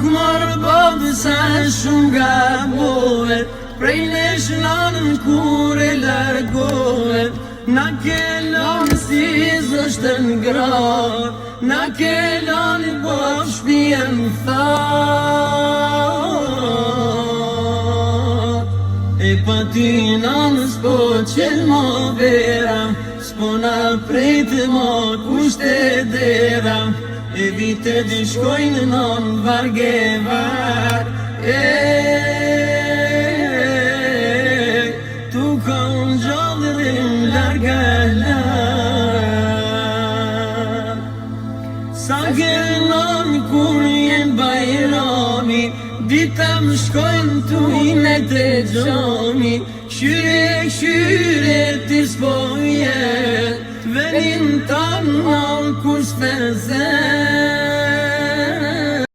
Marë babë sa shumë gabove, prej nesh nanën kur e largove. Na kelon si zështë ngrar, na kelon bab shpijen thar. E pa ty nanës po qel ma vera, s'po na prejtë ma kushte dera. E vite dy shkojnë non varge var. Tu kon gjallërim larga lar. Sa gënon kur jen bajrami, dita më shkojnë tu ine të gjami. Shyre ti s'po jet, venin tanë kur s'pezet.